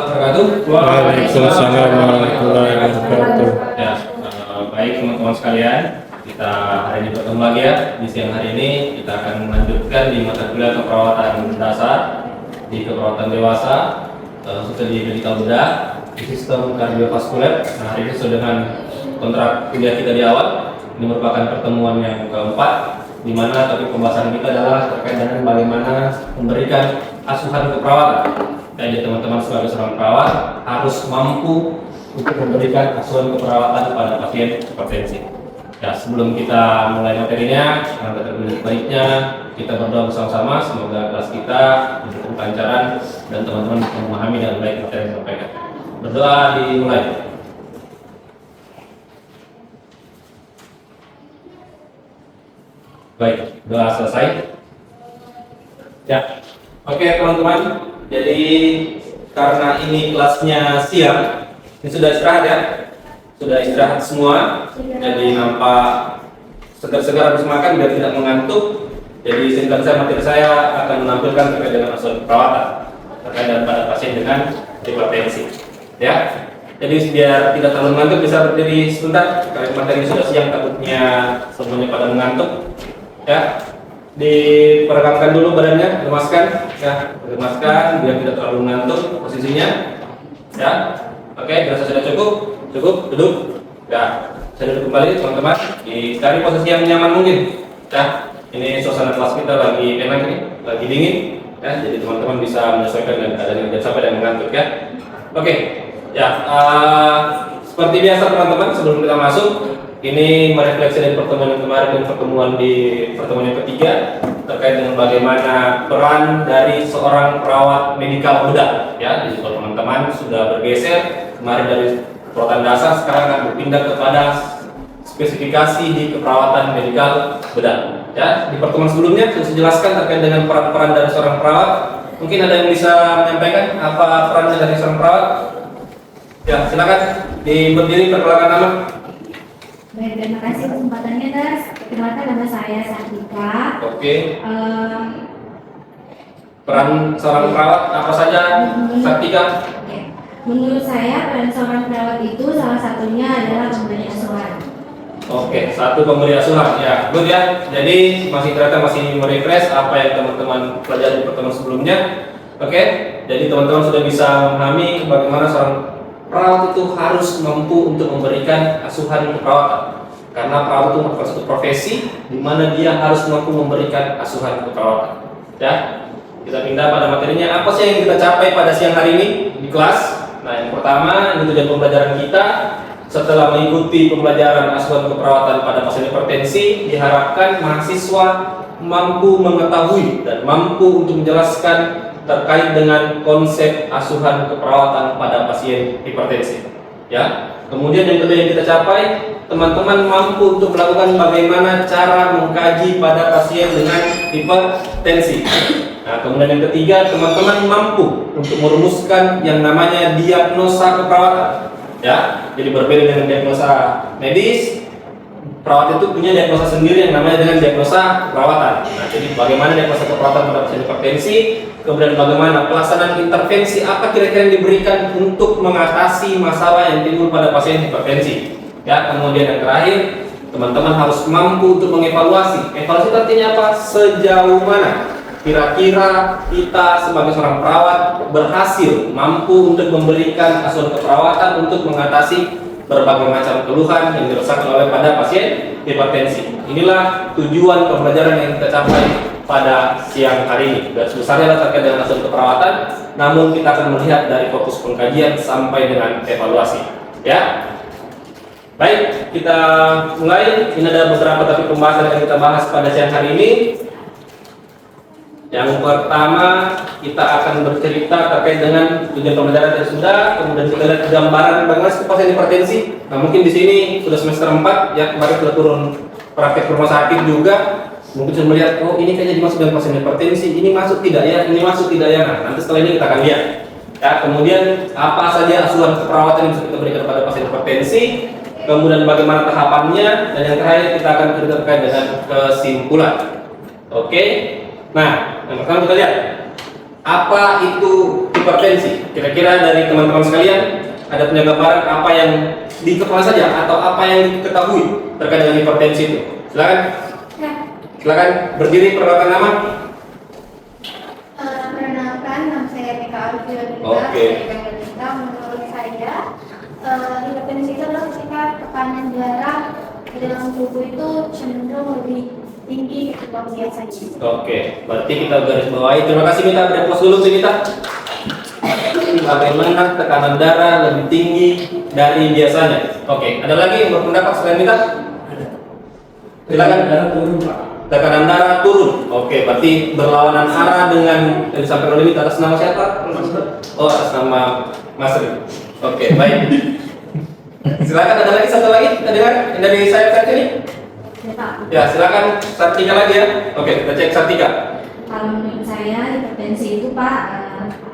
wabarakatuh. Waalaikumsalam warahmatullahi wabarakatuh. Ya, baik teman-teman sekalian, kita hari ini bertemu lagi ya. Di siang hari ini kita akan melanjutkan di mata kuliah keperawatan dasar, di keperawatan dewasa, khususnya di medical bedah, di sistem kardiovaskuler. Nah, hari ini sesuai dengan kontrak kuliah kita di awal. Ini merupakan pertemuan yang keempat, di mana topik pembahasan kita adalah terkait dengan bagaimana memberikan asuhan keperawatan. Jadi teman-teman sebagai seorang perawat harus mampu untuk memberikan asuhan keperawatan pada pasien hipertensi. Ya, sebelum kita mulai materinya, alangkah baiknya kita berdoa bersama-sama semoga kelas kita diberikan kelancaran dan teman-teman bisa memahami dengan baik materi yang disampaikan. Berdoa dimulai. Baik, doa selesai. Ya, oke teman-teman. Jadi karena ini kelasnya siang, ini sudah istirahat ya, sudah istirahat semua. Jadi nampak segar-segar habis makan biar tidak mengantuk. Jadi singkat saya materi saya akan menampilkan terkait dengan asuhan keperawatan terkait dengan pada pasien dengan hipertensi. Ya, jadi biar tidak terlalu mengantuk bisa berdiri sebentar. Karena materi sudah siang takutnya semuanya pada mengantuk. Ya, diperegangkan dulu badannya, lemaskan, ya, lemaskan biar tidak terlalu mengantuk posisinya, ya. Oke, dirasa sudah cukup, duduk, ya. Saya duduk kembali, teman-teman. Cari posisi yang nyaman mungkin, ya. Ini suasana kelas kita lagi enak nih, lagi dingin, ya. Jadi teman-teman bisa menyesuaikan dengan keadaan yang sampai dan mengantuk, ya. Oke, ya. Seperti biasa teman-teman, sebelum kita masuk. Ini merefleksi dari pertemuan yang kemarin dan pertemuan yang ketiga terkait dengan bagaimana peran dari seorang perawat medikal bedah. Ya, jadi kalau teman-teman sudah bergeser kemarin dari perawatan dasar, sekarang akan berpindah kepada spesifikasi di keperawatan medikal bedah. Ya, di pertemuan sebelumnya sudah dijelaskan terkait dengan peran-peran dari seorang perawat. Mungkin ada yang bisa menyampaikan apa perannya dari seorang perawat? Ya, silakan berdiri perkenalkan nama. Baik, terima kasih kesempatannya, Das. Perkenalkan nama saya Sartika. Oke. Peran seorang perawat apa saja, Sartika? Oke. Menurut saya peran seorang perawat itu salah satunya adalah memberi asuhan. Oke, satu pemberi asuhan, ya, good ya. Jadi ternyata masih merefresh apa yang teman-teman pelajari di pertemuan sebelumnya. Oke, jadi teman-teman sudah bisa memahami bagaimana seorang perawat itu harus mampu untuk memberikan asuhan keperawatan. Karena perawat itu merupakan satu profesi di mana dia harus mampu memberikan asuhan keperawatan. Ya, kita pindah pada materinya. Apa sih yang kita capai pada siang hari ini di kelas? Nah, yang pertama ini tujuan pembelajaran kita. Setelah mengikuti pembelajaran asuhan keperawatan pada pasien hipertensi, diharapkan mahasiswa mampu mengetahui dan mampu untuk menjelaskan terkait dengan konsep asuhan keperawatan pada pasien hipertensi. Ya. Kemudian yang kedua yang kita capai, teman-teman mampu untuk melakukan bagaimana cara mengkaji pada pasien dengan hipertensi. Nah, kemudian yang ketiga, teman-teman mampu untuk merumuskan yang namanya diagnosa keperawatan. Ya, jadi berbeda dengan diagnosa medis. Perawat itu punya diagnosa sendiri yang namanya dengan diagnosa keperawatan. Nah, jadi bagaimana diagnosa keperawatan pada pasien hipertensi, kemudian bagaimana pelaksanaan intervensi apa kira-kira yang diberikan untuk mengatasi masalah yang timbul pada pasien hipertensi. Ya, kemudian yang terakhir, teman-teman harus mampu untuk mengevaluasi. Evaluasi artinya apa? Sejauh mana kira-kira kita sebagai seorang perawat berhasil mampu untuk memberikan asuhan keperawatan untuk mengatasi berbagai macam keluhan yang dirasakan oleh pada pasien hipertensi. Inilah tujuan pembelajaran yang kita capai pada siang hari ini. Garis besarnya adalah terkait dengan asuhan keperawatan, namun kita akan melihat dari fokus pengkajian sampai dengan evaluasi. Ya, baik, kita mulai. Ini ada beberapa topik pembahasan yang kita bahas pada siang hari ini. Yang pertama, kita akan bercerita terkait dengan tujuan pembelajaran yang sudah, kemudian kita lihat gambaran bagaimana pasien hipertensi. Nah, mungkin di sini sudah semester 4, ya, kemarin sudah turun praktek rumah sakit juga. Mungkin sudah melihat, oh ini kayaknya dimasuk dengan pasien hipertensi, ini masuk tidak ya, ini masuk tidak ya. Nah, nanti setelah ini kita akan lihat. Ya, kemudian apa saja asuhan keperawatan yang bisa kita berikan kepada pasien hipertensi, kemudian bagaimana tahapannya, dan yang terakhir kita akan cerita terkait dengan kesimpulan. Oke. Nah, yang pertama kita lihat apa itu hipertensi? Kira-kira dari teman-teman sekalian ada punya gambaran apa yang di kepala saja atau apa yang diketahui terkait dengan hipertensi itu? Silakan. Ya. Silakan berdiri, perkenalkan nama. Perkenalkan, nama saya Mika Arifin. Oke. Menurut saya, hipertensi itu adalah ketika tekanan darah di dalam tubuh itu cenderung lebih tinggi ketimbang biasanya. Oke, berarti kita garis bawahi. Terima kasih Mita, berpos dulu sih Mita. Bagaimana tekanan darah lebih tinggi dari biasanya? Oke, ada lagi yang berpendapat selain Mita? Silakan. Darah turun, Pak. Tekanan darah turun. Oke, berarti berlawanan arah dengan yang disampaikan oleh Mita. Atas nama siapa? Oh, atas nama Mas Ri. Oke, baik. Silakan, ada lagi satu lagi kita dengar yang dari saya saat ini. Ya, Pak. Ya, silakan Sartika lagi ya. Oke, kita cek Sartika. Kalau menurut saya hipertensi itu Pak,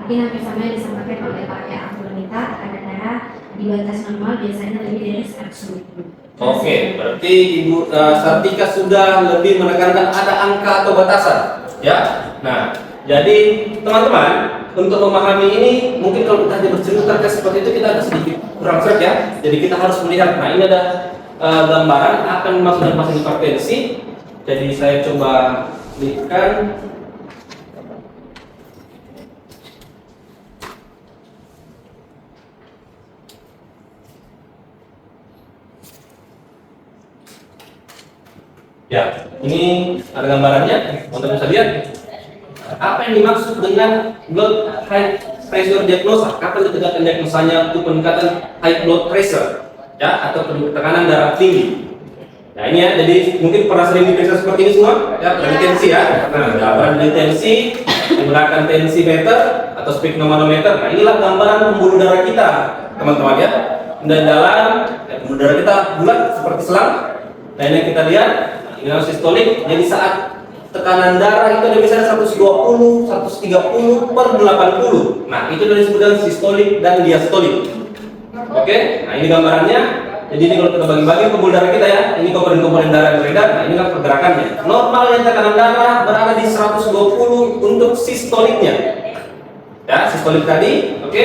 tadi hampir sama yang disampaikan oleh Pak ya Abdulita, tekanan darah di batas normal biasanya lebih dari 120. Oke, berarti Ibu Sartika sudah lebih menekankan ada angka atau batasan, ya. Nah, jadi teman-teman untuk memahami ini mungkin kalau kita hanya bercerita seperti itu kita agak sedikit kurang serg ya. Jadi kita harus melihat. Nah, ini ada gambaran akan masuk dalam fase hipertensi. Jadi saya coba berikan. Ya, ini ada gambarannya untuk bisa lihat apa yang dimaksud dengan blood high pressure diagnosa. Kapan ditegakkan diagnosanya untuk peningkatan high blood pressure, ya, atau tekanan darah tinggi. Nah ini ya, jadi mungkin pernah sering diperiksa seperti ini semua, ya, berarti tensi ya. Nah, berarti tensi menggunakan tensimeter atau sphygmomanometer. Nah inilah gambaran pembuluh darah kita, teman-teman ya. Dan dalam pembuluh darah kita bulat seperti selang. Nah ini yang kita lihat. Ini sistolik. Jadi saat tekanan darah itu ada misalnya 120, 130 per 80. Nah itu dari disebutkan sistolik dan diastolik. Oke, nah ini gambarannya. Jadi ini kalau kita bagi-bagi pembuluh darah kita ya, ini komponen-komponen darah yang beredar. Nah ini kan pergerakannya. Normalnya tekanan darah berada di 120 untuk sistoliknya. Ya, sistolik tadi, oke.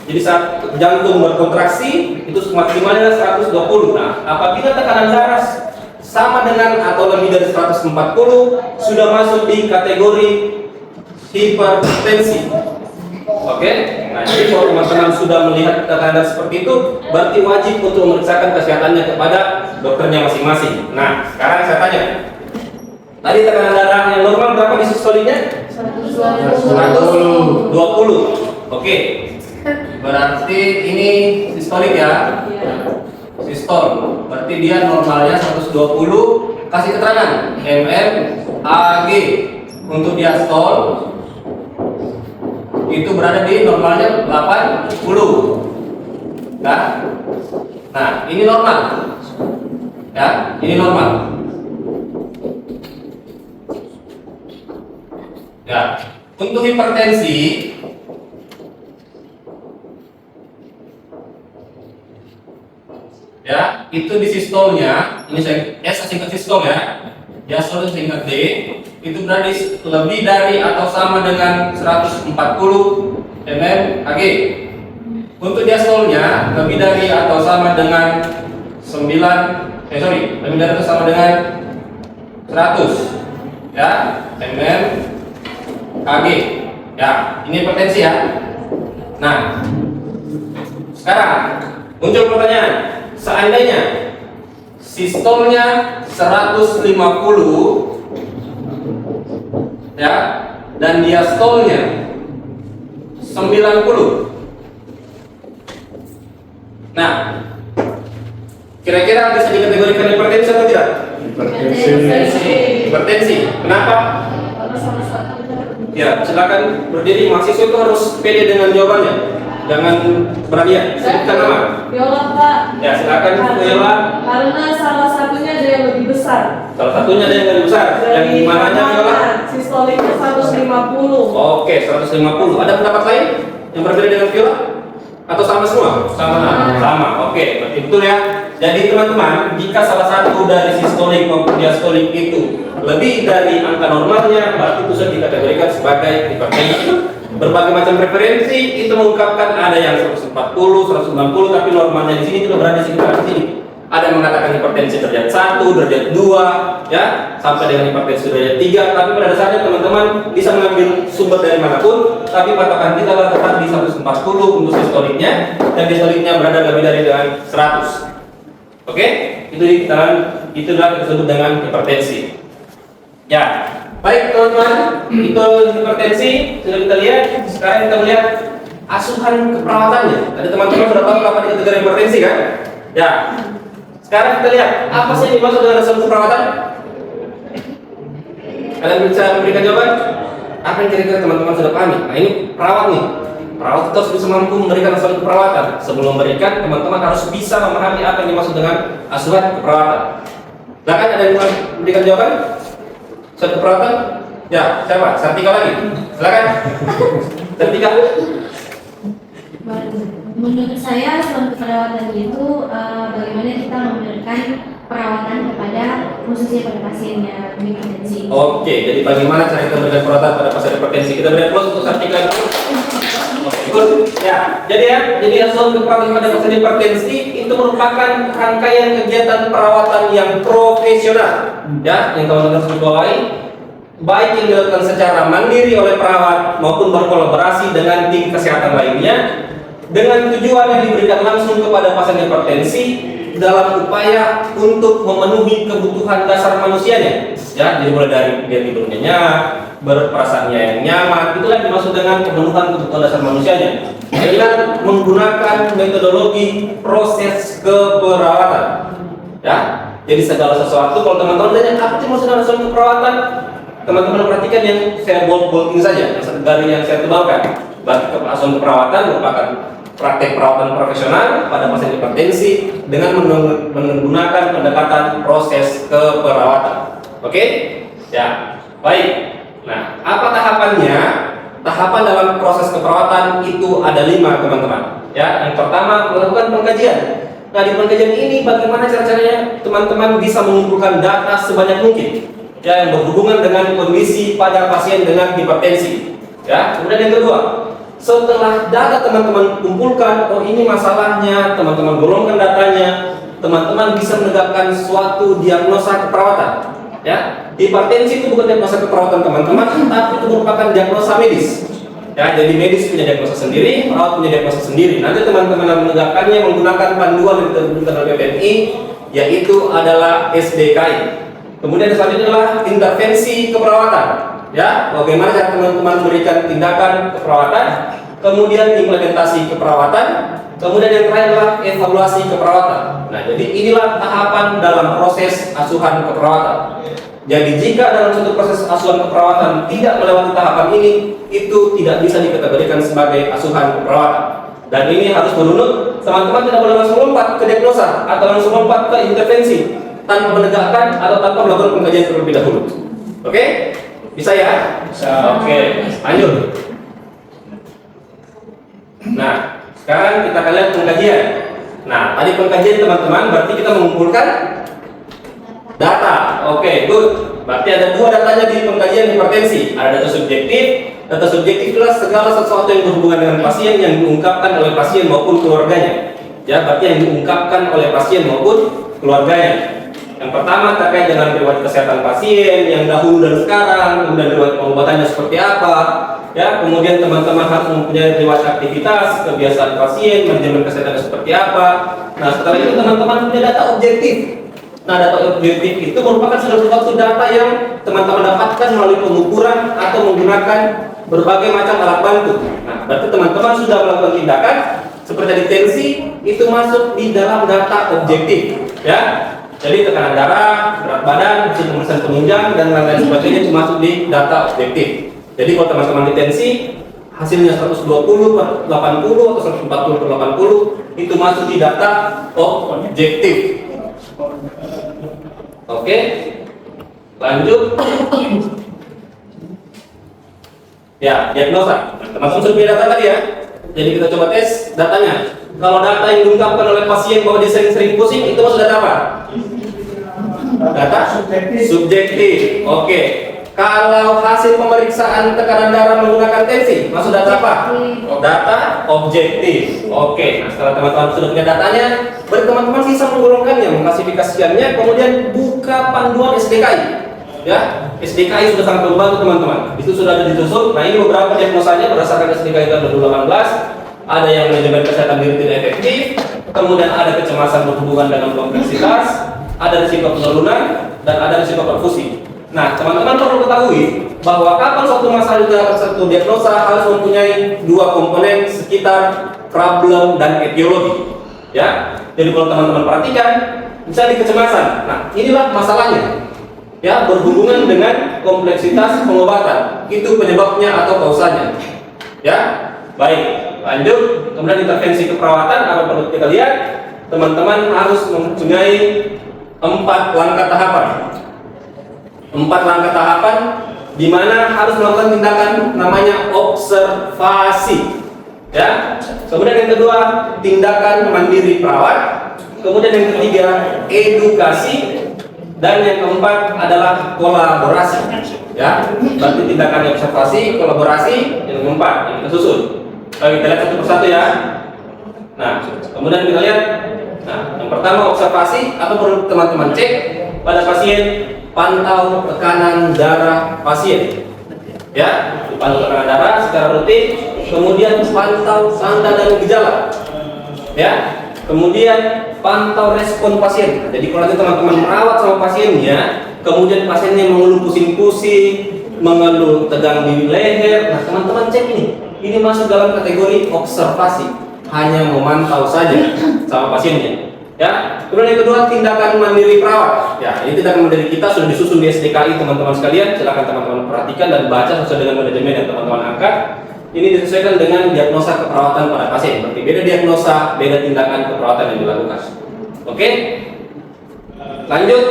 Jadi saat jantung berkontraksi itu maksimalnya 120. Nah apabila tekanan darah sama dengan atau lebih dari 140 sudah masuk di kategori hipertensi. Oke, nah jadi kalau teman-teman sudah melihat tekanan seperti itu, berarti wajib untuk memeriksakan kesehatannya kepada dokternya masing-masing. Nah, sekarang saya tanya, tadi tekanan darah yang normal berapa di sistoliknya? 120. Oke, berarti ini sistolik ya. Sistol, berarti dia normalnya 120. Kasih keterangan mm Ag. Untuk diastol itu berada di normalnya 80. Ya. Nah, ini normal. Ya, ini normal. Ya, untuk hipertensi ya, itu di sistolnya, ini saya singkat sistol ya. Diastol singkat D, itu berada lebih dari atau sama dengan 140 mmHg. Untuk diastolnya lebih dari atau sama dengan lebih dari atau sama dengan 100 ya mmHg. Ya, ini hipertensi ya. Nah, sekarang muncul pertanyaan, seandainya sistolnya 150 ya dan diastolnya 90. Nah, kira-kira bisa dikategorikan hipertensi atau tidak? Hipertensi. Kenapa? Ya, silakan berdiri. Mahasiswa itu harus pede dengan jawabannya. Jangan beranian. Sebutkan nama. Viola, Pak. Ya, silakan Viola. Karena salah satunya ada yang lebih besar. Salah satunya ada yang lebih besar. Yang di mananya Viola? Sistoliknya 150. Oke, 150. Ada pendapat lain yang berbeda dengan Viola? Atau sama semua? Sama. Oke, berarti betul ya. Jadi teman-teman, jika salah satu dari sistolik maupun diastolik itu lebih dari angka normalnya, berarti itu sudah dikategorikan sebagai hipertensi. Berbagai macam preferensi itu mengungkapkan ada yang 140, 190, tapi normalnya di sini itu berada di sekitar sini. Ada yang mengatakan hipertensi derajat 1, derajat 2, ya, sampai dengan hipertensi derajat 3. Tapi pada dasarnya teman-teman bisa mengambil sumber dari manapun, tapi patokan kita adalah tetap di 140 untuk sistoliknya, dan distoliknya berada lebih dari dengan 100. Oke, itu itulah disebut dengan hipertensi. Ya, baik teman-teman, itu hipertensi sudah kita lihat. Sekarang kita melihat asuhan keperawatannya. Ada teman-teman sudah tahu apa kategori hipertensi kan? Ya. Sekarang kita lihat apa sih yang dimaksud dengan asuhan keperawatan. Kalian bisa memberikan jawaban? Apa yang kira-kira teman-teman sudah pahami? Nah ini perawat nih. Perawat itu harus bisa mampu memberikan asuhan keperawatan. Sebelum memberikan, teman-teman harus bisa memahami apa yang dimaksud dengan asuhan keperawatan. Silakan ada yang memberikan jawaban? Asuhan keperawatan? Ya, siapa? Sartika lagi. Silakan. Sartika. Menurut saya asuhan keperawatan itu bagaimana kita memberikan perawatan kepada khususnya pada pasien yang hipertensi. Oke, jadi bagaimana cara kita memberikan perawatan pada pasien hipertensi? Kita beri plus untuk Sartika. Ya, jadi asuhan keperawatan pada pasien hipertensi itu merupakan rangkaian kegiatan perawatan yang profesional, ya, yang teman-teman harus bawahi, baik yang dilakukan secara mandiri oleh perawat maupun berkolaborasi dengan tim kesehatan lainnya, dengan tujuan yang diberikan langsung kepada pasien hipertensi dalam upaya untuk memenuhi kebutuhan dasar manusianya. Ya, jadi mulai dari dia tidur nyenyak, berperasaannya yang nyaman, itulah yang dimaksud dengan pemenuhan kebutuhan dasar manusianya. Dengan menggunakan metodologi proses keperawatan. Ya, jadi segala sesuatu kalau teman-teman tanya apa sih maksudnya asuhan keperawatan, teman-teman perhatikan yang saya bolding saja, yang saya tebalkan. Asuhan keperawatan merupakan praktek perawatan profesional pada pasien hipertensi dengan menggunakan pendekatan proses keperawatan. Oke? Ya, baik. Nah, apa tahapannya? Tahapan dalam proses keperawatan itu ada 5, teman-teman. Ya, yang pertama melakukan pengkajian. Nah, di pengkajian ini bagaimana caranya teman-teman bisa mengumpulkan data sebanyak mungkin, ya, yang berhubungan dengan kondisi pada pasien dengan hipertensi. Ya, kemudian yang kedua, setelah data teman-teman kumpulkan, oh ini masalahnya, teman-teman golongkan datanya, teman-teman bisa menegakkan suatu diagnosa keperawatan. Ya, hipertensi itu bukan diagnosa keperawatan teman-teman, tapi itu merupakan diagnosa medis. Ya, jadi medis punya diagnosa sendiri, perawat punya diagnosa sendiri. Nanti teman-teman menegakkannya menggunakan panduan yang ditentukan oleh PPNI, yaitu adalah SDKI. Kemudian selanjutnya adalah intervensi keperawatan. Ya, bagaimana cara teman-teman memberikan tindakan keperawatan, kemudian implementasi keperawatan, kemudian yang terakhir adalah evaluasi keperawatan. Nah, jadi inilah tahapan dalam proses asuhan keperawatan. Jadi jika dalam suatu proses asuhan keperawatan tidak melewati tahapan ini, itu tidak bisa dikategorikan sebagai asuhan keperawatan. Dan ini harus menurut teman-teman tidak boleh langsung lompat ke diagnosa atau langsung lompat ke intervensi tanpa menegakkan atau tanpa melakukan pengkajian terlebih dahulu. Oke? Bisa ya? Bisa. Oke, lanjut. Nah, sekarang kita akan lihat pengkajian. Nah, tadi pengkajian teman-teman berarti kita mengumpulkan data. Oke, good. Berarti ada 2 datanya di pengkajian hipertensi. Ada data subjektif. Data subjektif adalah segala sesuatu yang berhubungan dengan pasien yang diungkapkan oleh pasien maupun keluarganya. Ya, berarti yang diungkapkan oleh pasien maupun keluarganya. Yang pertama terkait dengan riwayat kesehatan pasien yang dahulu dan sekarang, kemudian riwayat pengobatannya seperti apa, ya, kemudian teman-teman harus mempunyai riwayat aktivitas, kebiasaan pasien, manajemen kesehatannya seperti apa. Nah, setelah itu teman-teman punya data objektif. Nah, data objektif itu merupakan salah satu data yang teman-teman dapatkan melalui pengukuran atau menggunakan berbagai macam alat bantu. Nah, berarti teman-teman sudah melakukan tindakan seperti tensi itu masuk di dalam data objektif, ya. Jadi tekanan darah, berat badan, hasil pemeriksaan penunjang dan lain-lain sebagainya itu masuk di data objektif. Jadi kalau teman-teman tensi hasilnya 120 per 80 atau 140 per 80 itu masuk di data objektif. Oke, lanjut. Ya, diagnosa. Teman-teman sudah punya data tadi ya. Jadi kita coba tes datanya. Kalau data yang diungkapkan oleh pasien bahwa dia sering pusing, itu maksud data apa? Data subjektif. Oke. Kalau hasil pemeriksaan tekanan darah menggunakan tensi, masuk data apa? Data objektif. Oke, nah setelah teman-teman sudah punya datanya, bagi teman-teman sisa menggolongkannya, mengklasifikasikannya, kemudian buka panduan SDKI. Ya, SDKI sudah sangat membantu teman-teman. Itu sudah ada ditutup. Nah, ini beberapa diagnosanya berdasarkan SDKI tahun 2018. Ada yang manajemen kesehatan diri tidak efektif, kemudian ada kecemasan berhubungan dengan kompleksitas, ada risiko penurunan, dan ada risiko perfusi. Nah, teman-teman perlu ketahui bahwa kapan suatu masalah dalam satu diagnosa harus mempunyai dua komponen sekitar problem dan etiologi. Ya, jadi kalau teman-teman perhatikan, misalnya di kecemasan. Nah, inilah masalahnya. Ya, berhubungan dengan kompleksitas pengobatan. Itu penyebabnya atau kausanya. Ya, baik. Lanjut. Kemudian intervensi keperawatan, apa perlu kita lihat? Teman-teman harus mempunyai 4 langkah tahapan. 4 langkah tahapan di mana harus melakukan tindakan namanya observasi. Ya. Kemudian yang kedua, tindakan mandiri perawat. Kemudian yang ketiga, edukasi. Dan yang keempat adalah kolaborasi. Ya. Berarti tindakan observasi, kolaborasi, yang keempat yang kita susun. Kita lihat satu persatu ya. Nah, kemudian kita lihat. Nah, yang pertama observasi, apa perlu teman-teman cek pada pasien? Pantau tekanan darah pasien. Ya, pantau tekanan darah secara rutin, kemudian pantau tanda dan gejala. Ya, kemudian pantau respon pasien. Jadi kalau nanti teman-teman merawat sama pasiennya, kemudian pasiennya mengeluh pusing-pusing, mengeluh tegang di leher, nah teman-teman cek ini. Ini masuk dalam kategori observasi, hanya memantau saja sama pasiennya. Ya, kemudian yang kedua tindakan mandiri perawat. Ya, ini tindakan mandiri kita sudah disusun di SDKI teman-teman sekalian. Silakan teman-teman perhatikan dan baca sesuai dengan manajemen yang teman-teman angkat. Ini disesuaikan dengan diagnosa keperawatan pada pasien. Berarti beda diagnosa, beda tindakan keperawatan yang dilakukan. Oke. Lanjut,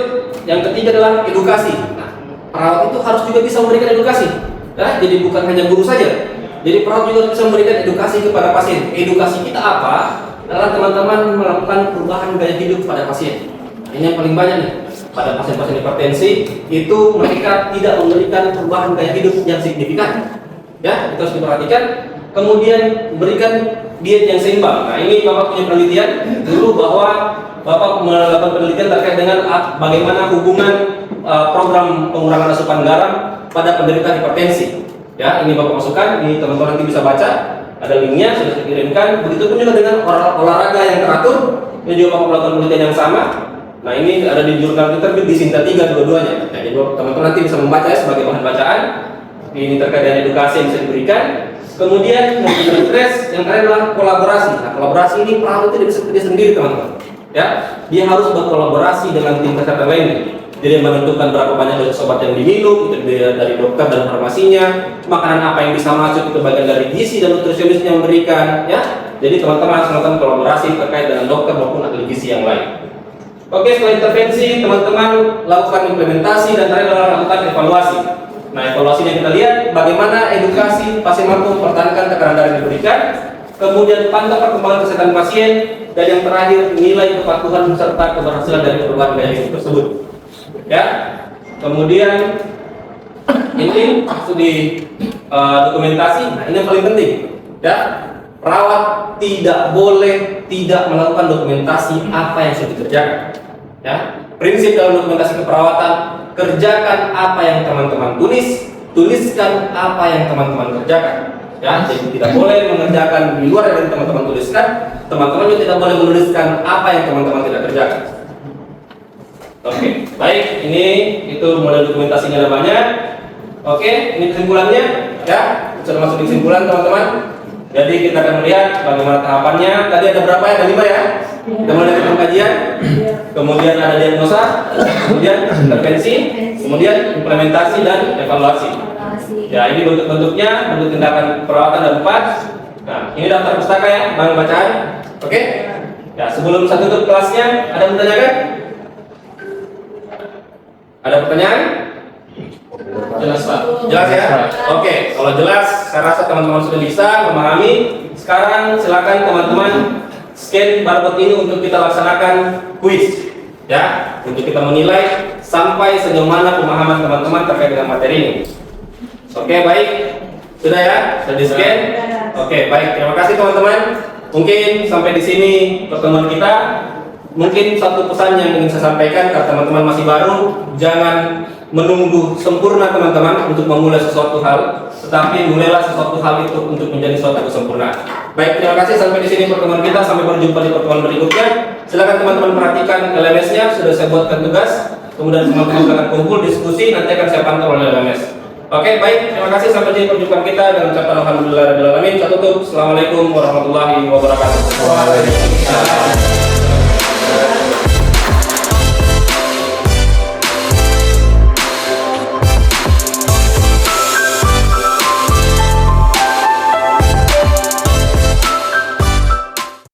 yang ketiga adalah edukasi. Nah, perawat itu harus juga bisa memberikan edukasi. Ya, jadi bukan hanya guru saja. Jadi perawat juga bisa memberikan edukasi kepada pasien. Edukasi kita apa? Adalah teman-teman melakukan perubahan gaya hidup pada pasien. Ini yang paling banyak nih. Pada pasien-pasien hipertensi itu mereka tidak memberikan perubahan gaya hidup yang signifikan. Ya, itu harus diperhatikan. Kemudian berikan diet yang seimbang. Nah, ini Bapak punya penelitian dulu bahwa Bapak melakukan penelitian terkait dengan bagaimana hubungan program pengurangan asupan garam pada penderita hipertensi. Ya, ini Bapak masukkan, ini teman-teman nanti bisa baca. Ada linknya, sudah saya kirimkan. Begitupun juga dengan olahraga yang teratur. Ini juga Bapak melakukan penelitian yang sama. Nah, ini ada di jurnal terbit di Sinta 3 dua-duanya. Nah, jadi teman-teman nanti bisa membaca ya sebagai bahan bacaan. Ini terkait dengan edukasi yang bisa diberikan. Kemudian yang stres, yang terakhir adalah kolaborasi. Nah, kolaborasi ini perawat tidak bisa kerja sendiri teman-teman. Ya, dia harus berkolaborasi dengan tim kesehatan lainnya. Jadi menentukan berapa banyak dosis obat yang diminum, itu dari dokter dan farmasinya, makanan apa yang bisa masuk itu bagian dari gizi dan nutrisionis yang memberikan. Ya, jadi teman-teman harus melakukan kolaborasi terkait dengan dokter maupun ahli gizi yang lain. Oke, setelah intervensi, teman-teman lakukan implementasi dan terakhir adalah lakukan evaluasi. Nah, evaluasinya kita lihat bagaimana edukasi pasien mampu mempertahankan tekanan darah yang diberikan, kemudian pantau perkembangan kesehatan pasien, dan yang terakhir nilai kepatuhan serta keberhasilan dari perubahan gaya hidup tersebut. Ya, kemudian ini masuk di dokumentasi. Nah, ini yang paling penting. Ya, perawat tidak boleh tidak melakukan dokumentasi apa yang sudah dikerjakan. Ya, prinsip dalam dokumentasi keperawatan: kerjakan apa yang teman-teman tulis, tuliskan apa yang teman-teman kerjakan. Ya, jadi tidak boleh mengerjakan di luar dari teman-teman tuliskan. Teman-teman juga tidak boleh menuliskan apa yang teman-teman tidak kerjakan. Oke, baik, ini itu model dokumentasinya namanya. Oke, ini kesimpulannya ya. Sudah masuk di kesimpulan teman-teman. Jadi kita akan melihat bagaimana tahapannya. Tadi ada berapa ya? Ada 5 ya. Kita mulai dari pengkajian, kemudian ada diagnosa, kemudian intervensi, kemudian implementasi dan evaluasi. Ya, ini bentuk-bentuknya, bentuk tindakan perawatan ada 4. Nah, ini daftar pustaka ya, bahan bacaan. Oke. Ya, sebelum saya tutup kelasnya, ada yang bertanyakan? Ada pertanyaan? Jelas Pak? Jelas ya? Oke, kalau jelas saya rasa teman-teman sudah bisa memahami. Sekarang silakan teman-teman scan barcode ini untuk kita laksanakan kuis. Ya, untuk kita menilai sampai sejauh mana pemahaman teman-teman terkait dengan materi ini. Oke, baik. Sudah ya? Sudah di-scan? Oke, baik. Terima kasih teman-teman. Mungkin sampai di sini pertemuan kita. Mungkin satu pesan yang ingin saya sampaikan karena teman-teman masih baru, jangan menunggu sempurna teman-teman untuk memulai sesuatu hal, tetapi mulailah sesuatu hal itu untuk menjadi suatu kesempurnaan. Baik, terima kasih sampai di sini pertemuan kita. Sampai berjumpa di pertemuan berikutnya. Silakan teman-teman perhatikan LMS-nya, sudah saya buatkan tugas. Kemudian teman-teman akan kumpul diskusi, nanti akan saya pantau oleh LMS. Oke, baik. Terima kasih sampai di perjumpaan kita dengan ucapan alhamdulillah rabbil alamin. Saya tutup. Assalamualaikum warahmatullahi wabarakatuh. Waalaikumsalam.